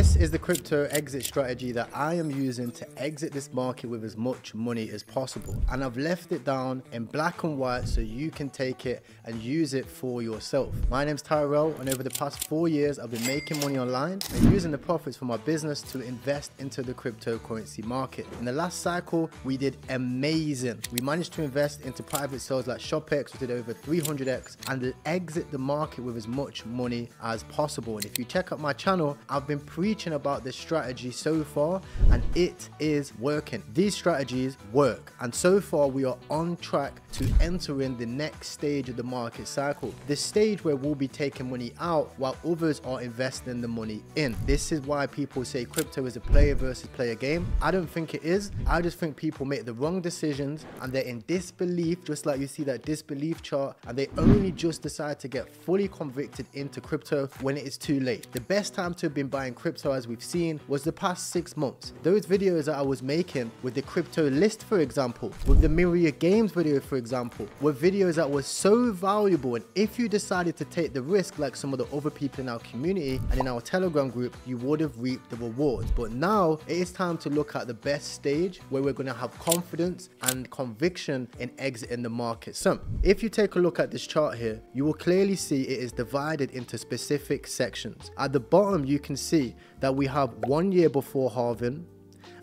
This is the crypto exit strategy that I am using to exit this market with as much money as possible. And I've left it down in black and white so you can take it and use it for yourself. My name's Tyrell, and over the past 4 years, I've been making money online and using the profits from my business to invest into the cryptocurrency market. In the last cycle, we did amazing. We managed to invest into private sales like ShopX, we did over 300x, and exit the market with as much money as possible. And if you check out my channel, I've been preaching about this strategy so far, and it is working. These strategies work, and so far we are on track to enter in the next stage of the market cycle, the stage where we'll be taking money out while others are investing the money in. This is why people say crypto is a player versus player game. I don't think it is. I just think people make the wrong decisions and they're in disbelief, just like you see that disbelief chart, and they only just decide to get fully convicted into crypto when it is too late. The best time to have been buying crypto, as we've seen, was the past 6 months. Those videos that I was making with the crypto list, for example, with the Myriad Games video, for example, were videos that were so valuable, and if you decided to take the risk like some of the other people in our community and in our Telegram group, you would have reaped the rewards. But now it is time to look at the best stage where we're going to have confidence and conviction in exiting the market. So if you take a look at this chart here, you will clearly see it is divided into specific sections. At the bottom, you can see that we have 1 year before halving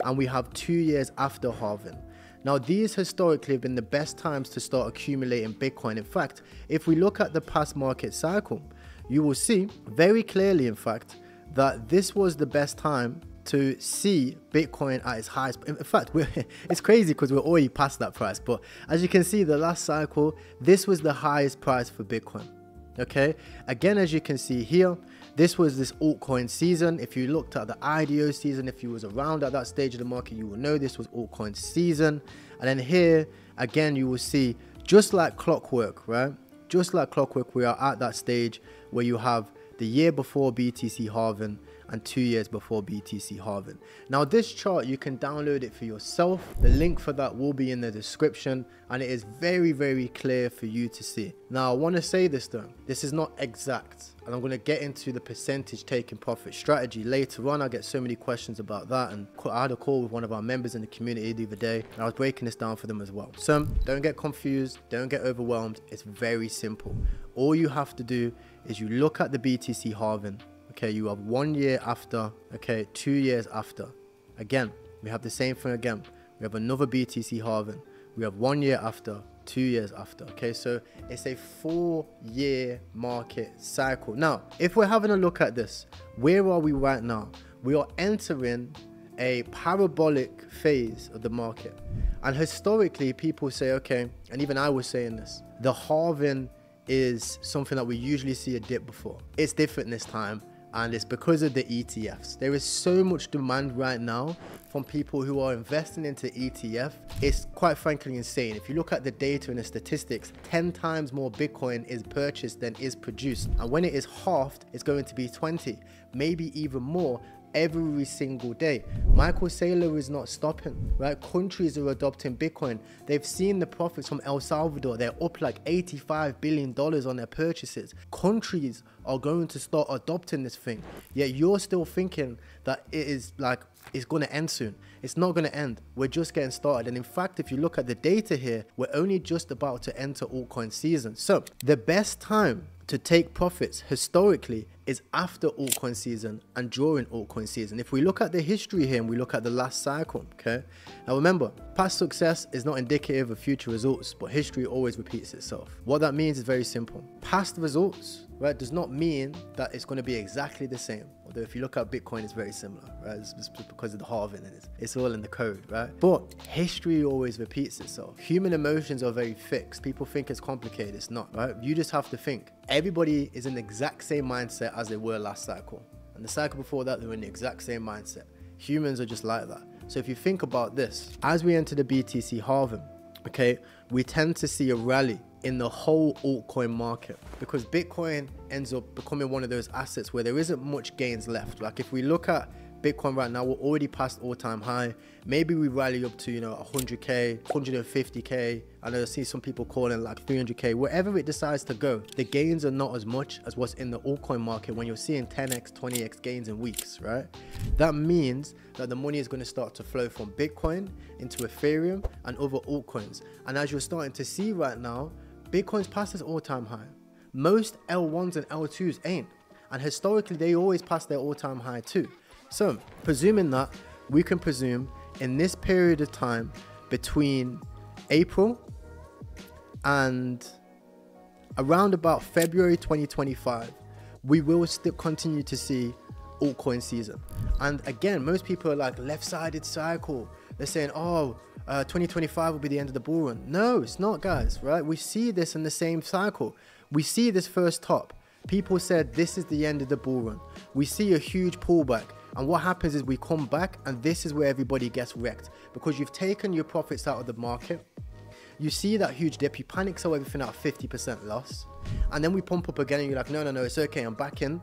and we have 2 years after halving. Now, these historically have been the best times to start accumulating Bitcoin. In fact, if we look at the past market cycle, you will see very clearly, in fact, that this was the best time to see Bitcoin at its highest. In fact, it's crazy because we're already past that price. But as you can see, the last cycle, this was the highest price for Bitcoin. Okay, again, as you can see here, this was this altcoin season. If you looked at the IDO season, if you was around at that stage of the market, you will know this was altcoin season. And then here, again, you will see just like clockwork, right? Just like clockwork, we are at that stage where you have the year before BTC halving and 2 years before BTC halving. Now, this chart, you can download it for yourself. The link for that will be in the description, and it is very, very clear for you to see. Now, I want to say this though, this is not exact, and I'm going to get into the percentage taking profit strategy later on. I get so many questions about that, and I had a call with one of our members in the community the other day, and I was breaking this down for them as well. So don't get confused, don't get overwhelmed. It's very simple. All you have to do is you look at the BTC halving. Okay, you have 1 year after, okay, 2 years after. Again, we have the same thing again. We have another BTC halving. We have 1 year after, 2 years after. Okay, so it's a 4-year market cycle. Now, if we're having a look at this, where are we right now? We are entering a parabolic phase of the market. And historically, people say, okay, and even I was saying this, the halving is something that we usually see a dip before. It's different this time, and it's because of the ETFs. There is so much demand right now from people who are investing into ETF. It's quite frankly insane. If you look at the data and the statistics, 10 times more Bitcoin is purchased than is produced. And when it is halved, it's going to be 20, maybe even more, every single day. Michael Saylor is not stopping, right? Countries are adopting Bitcoin. They've seen the profits from El Salvador. They're up like $85 billion on their purchases. Countries are going to start adopting this thing. Yet you're still thinking that it is like, it's going to end soon. It's not going to end. We're just getting started. And in fact, if you look at the data here, we're only just about to enter altcoin season. So the best time to take profits historically is after altcoin season and during altcoin season. If we look at the history here and we look at the last cycle, okay? Now remember, past success is not indicative of future results, but history always repeats itself. What that means is very simple. Past results, right, does not mean that it's going to be exactly the same. Although if you look at Bitcoin, it's very similar, right? It's just because of the halving, and it's all in the code, right? But history always repeats itself. Human emotions are very fixed. People think it's complicated. It's not, right? You just have to think. Everybody is in the exact same mindset as they were last cycle. And the cycle before that, they were in the exact same mindset. Humans are just like that. So if you think about this, as we enter the BTC halving, okay, we tend to see a rally in the whole altcoin market because Bitcoin ends up becoming one of those assets where there isn't much gains left. Like if we look at Bitcoin right now, we're already past all-time high. Maybe we rally up to, 100K, 150K. I know I see some people calling like 300K. Wherever it decides to go, the gains are not as much as what's in the altcoin market when you're seeing 10x, 20x gains in weeks, right? That means that the money is going to start to flow from Bitcoin into Ethereum and other altcoins. And as you're starting to see right now, Bitcoin's past its all-time high. Most L1s and L2s ain't. And historically, they always pass their all-time high too. So, presuming that, we can presume in this period of time between April and around about February 2025, we will still continue to see altcoin season. And again, most people are like left-sided cycle. They're saying, oh, 2025 will be the end of the bull run. No, it's not, guys, right? We see this in the same cycle. We see this first top. People said this is the end of the bull run. We see a huge pullback. And what happens is we come back and this is where everybody gets wrecked because you've taken your profits out of the market. You see that huge dip, you panic, sell everything at 50% loss. And then we pump up again and you're like, no, it's okay, I'm back in.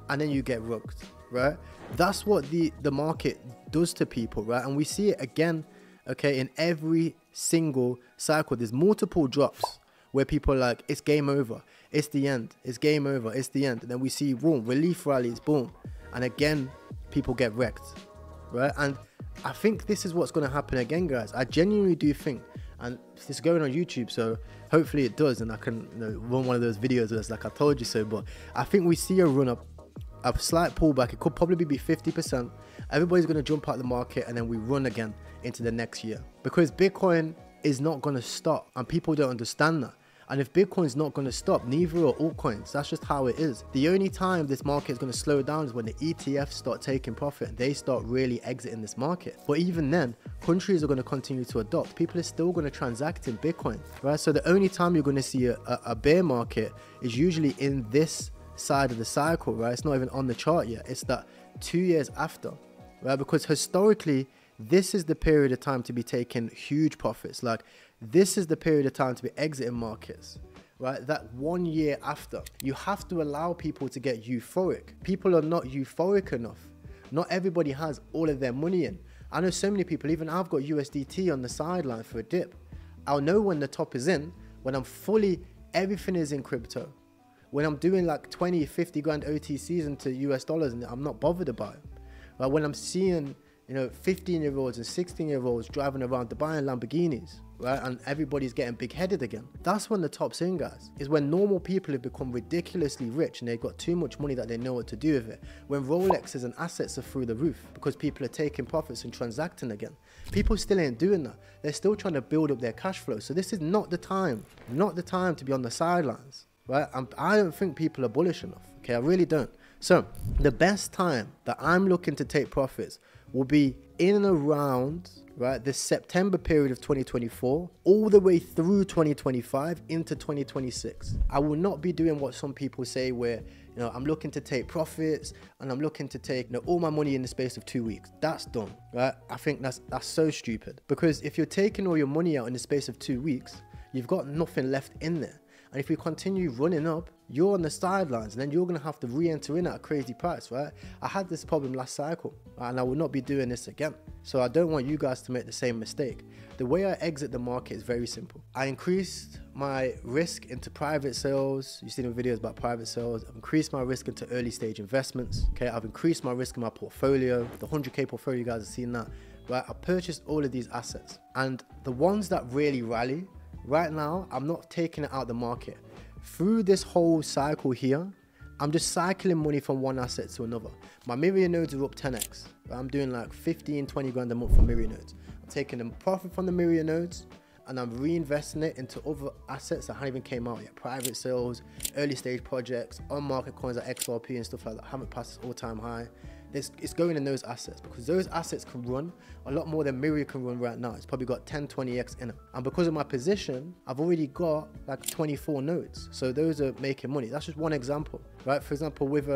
And then you get rugged, right? That's what the market does to people, right? And we see it again, okay, in every single cycle. There's multiple drops where people are like, it's game over, it's the end, it's game over, it's the end. And then we see, boom, relief rallies, boom. And again, people get wrecked, right? And I think this is what's going to happen again, guys. I genuinely do think, and this is going on YouTube, so hopefully it does, and I can run one of those videos that's like I told you so. But I think we see a run up, a slight pullback. It could probably be 50%. Everybody's going to jump out the market, and then we run again into the next year because Bitcoin is not going to stop, and people don't understand that. And if Bitcoin's not going to stop, neither are altcoins. That's just how it is. The only time this market is going to slow down is when the ETFs start taking profit and they start really exiting this market. But even then, countries are going to continue to adopt. People are still going to transact in Bitcoin, right? So the only time you're going to see a bear market is usually in this side of the cycle, right? It's not even on the chart yet. It's that 2 years after, right? Because historically, this is the period of time to be taking huge profits. Like, this is the period of time to be exiting markets, right? That 1 year after. You have to allow people to get euphoric. People are not euphoric enough. Not everybody has all of their money in. I know so many people, even I've got USDT on the sideline for a dip. I'll know when the top is in, when I'm fully, everything is in crypto. When I'm doing like 20, 50 grand OTCs into US dollars and I'm not bothered about it. Right? When I'm seeing 15-year-olds and 16-year-olds driving around Dubai in Lamborghinis, right? And everybody's getting big-headed again. That's when the top's in, guys. Is when normal people have become ridiculously rich and they've got too much money that they know what to do with it. When Rolexes and assets are through the roof because people are taking profits and transacting again. People still ain't doing that. They're still trying to build up their cash flow. So this is not the time to be on the sidelines, right? I don't think people are bullish enough, okay? I really don't. So the best time that I'm looking to take profits will be in and around, right, the September period of 2024 all the way through 2025 into 2026. I will not be doing what some people say where I'm looking to take profits and I'm looking to take all my money in the space of 2 weeks. That's dumb, right? I think that's so stupid, because if you're taking all your money out in the space of 2 weeks, you've got nothing left in there. And if you continue running up, you're on the sidelines, and then you're going to have to re-enter in at a crazy price, right? I had this problem last cycle, and I will not be doing this again. So I don't want you guys to make the same mistake. The way I exit the market is very simple. I increased my risk into private sales. You've seen the videos about private sales. I've increased my risk into early stage investments. Okay, I've increased my risk in my portfolio. The 100K portfolio, you guys have seen that, right? I purchased all of these assets, and the ones that really rally, right now, I'm not taking it out the market. Through this whole cycle here, I'm just cycling money from one asset to another. My Myriad nodes are up 10x. I'm doing like 15, 20 grand a month for Myriad nodes. I'm taking the profit from the Myriad nodes and I'm reinvesting it into other assets that haven't even came out yet. Private sales, early stage projects, on market coins like XRP and stuff like that haven't passed its all-time high. It's going in those assets because those assets can run a lot more than Myriad can run right now. It's probably got 10, 20x in it. And because of my position, I've already got like 24 nodes. So those are making money. That's just one example, right? For example, with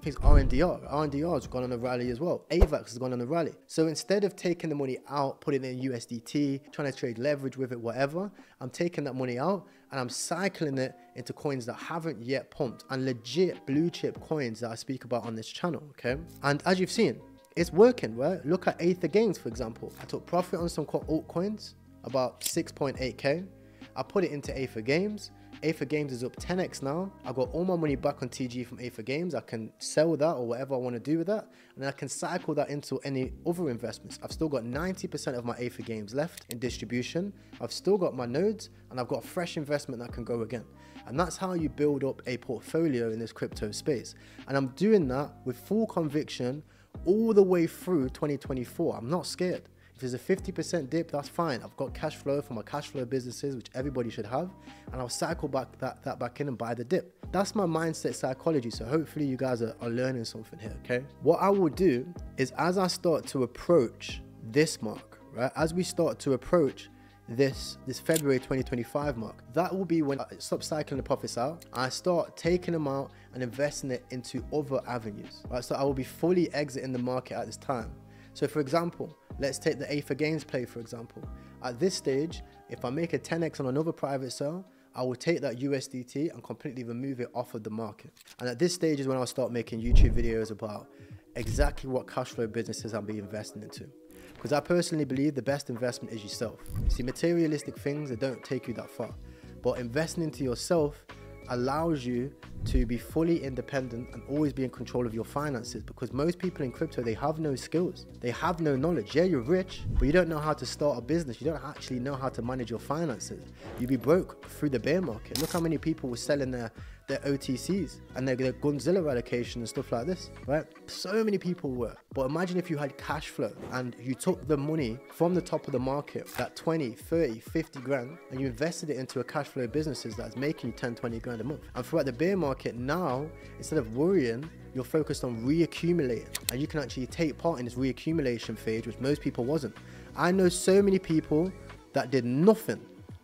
things RNDR. RNDR has gone on a rally as well. AVAX has gone on a rally. So instead of taking the money out, putting it in USDT, trying to trade leverage with it, whatever, I'm taking that money out and I'm cycling it into coins that haven't yet pumped and legit blue chip coins that I speak about on this channel, okay? And as you've seen, it's working, right? Look at Aether Games, for example. I took profit on some altcoins, about 6.8k. I put it into Aether Games. Aether Games is up 10x now. I got all my money back on TG from Aether Games. I can sell that or whatever I want to do with that, and I can cycle that into any other investments. I've still got 90% of my Aether Games left in distribution. I've still got my nodes, and I've got a fresh investment that can go again. And that's how you build up a portfolio in this crypto space. And I'm doing that with full conviction all the way through 2024. I'm not scared. If there's a 50% dip, that's fine. I've got cash flow from my cash flow businesses, which everybody should have, and I'll cycle back that back in and buy the dip. That's my mindset psychology. So hopefully you guys are learning something here, okay? What I will do is, as I start to approach this mark, right? As we start to approach this February 2025 mark, that will be when I stop cycling the profits out. I start taking them out and investing it into other avenues, right? So I will be fully exiting the market at this time. So for example, let's take the Aether Games play, for example. At this stage, if I make a 10x on another private sale, I will take that USDT and completely remove it off of the market. And at this stage is when I'll start making YouTube videos about exactly what cash flow businesses I'll be investing into. Because I personally believe the best investment is yourself. See, materialistic things, they don't take you that far. But investing into yourself allows you to be fully independent and always be in control of your finances, because most people in crypto, they have no skills, they have no knowledge. Yeah, you're rich, but you don't know how to start a business. You don't actually know how to manage your finances. You'd be broke through the bear market. Look how many people were selling their OTCs and their Gunzilla allocation and stuff like this, right? So many people were. But imagine if you had cash flow and you took the money from the top of the market, that 20, 30, 50 grand, and you invested it into a cash flow businesses that's making you 10, 20 grand a month. And throughout the bear market now, instead of worrying, you're focused on reaccumulating, and you can actually take part in this reaccumulation phase, which most people wasn't. I know so many people that did nothing,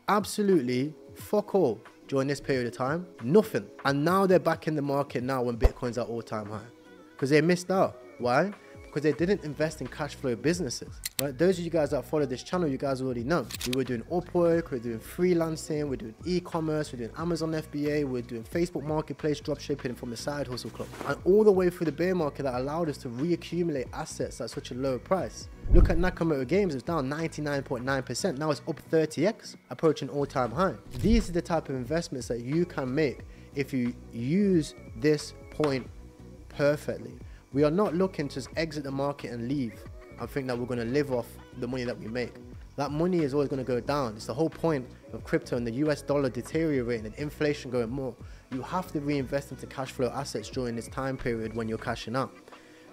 absolutely fuck all, during this period of time, nothing. And now they're back in the market now when Bitcoin's at all-time high, because they missed out. Why? Because they didn't invest in cash flow businesses, right? Those of you guys that follow this channel, you guys already know. We were doing Upwork, we're doing freelancing, we're doing e-commerce, we're doing Amazon FBA, we're doing Facebook Marketplace, dropshipping from the Side Hustle Club. And all the way through the bear market that allowed us to reaccumulate assets at such a low price. Look at Nakamoto Games, it's down 99.9%. Now it's up 30x, approaching all-time high. These are the type of investments that you can make if you use this point perfectly. We are not looking to just exit the market and leave and think that we're going to live off the money that we make. That money is always going to go down. It's the whole point of crypto and the US dollar deteriorating and inflation going more. You have to reinvest into cash flow assets during this time period when you're cashing out,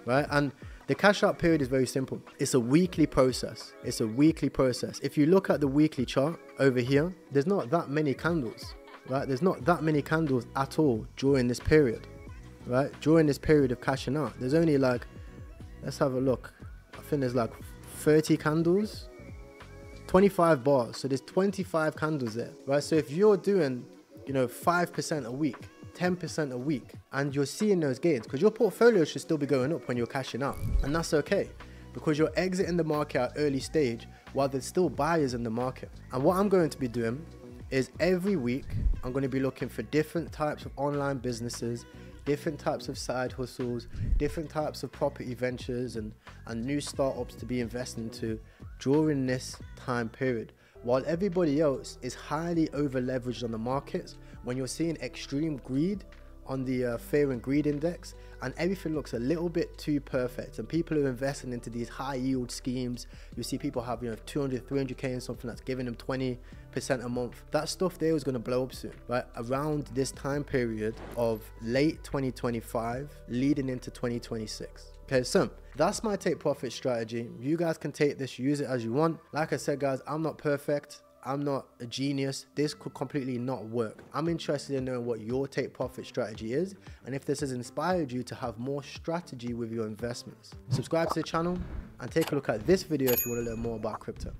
right? And the cash out period is very simple. It's a weekly process. It's a weekly process. If you look at the weekly chart over here, there's not that many candles, right? There's not that many candles at all during this period, right? During this period of cashing out, there's only like, let's have a look. I think there's like 30 candles, 25 bars. So there's 25 candles there, right? So if you're doing, 5% a week, 10% a week, and you're seeing those gains, because your portfolio should still be going up when you're cashing out, and that's okay, because you're exiting the market at early stage while there's still buyers in the market. And what I'm going to be doing is every week I'm going to be looking for different types of online businesses, different types of side hustles, different types of property ventures and new startups to be investing into during this time period, while everybody else is highly over leveraged on the markets. When you're seeing extreme greed on the fear and greed index, and everything looks a little bit too perfect, and people are investing into these high yield schemes. You see people have 200, 300k in something that's giving them 20% a month. That stuff there is going to blow up soon, right? Around this time period of late 2025 leading into 2026. Okay, so that's my take profit strategy. You guys can take this, use it as you want. Like I said, guys, I'm not perfect. I'm not a genius. This could completely not work. I'm interested in knowing what your take profit strategy is, and if this has inspired you to have more strategy with your investments. Subscribe to the channel and take a look at this video if you want to learn more about crypto.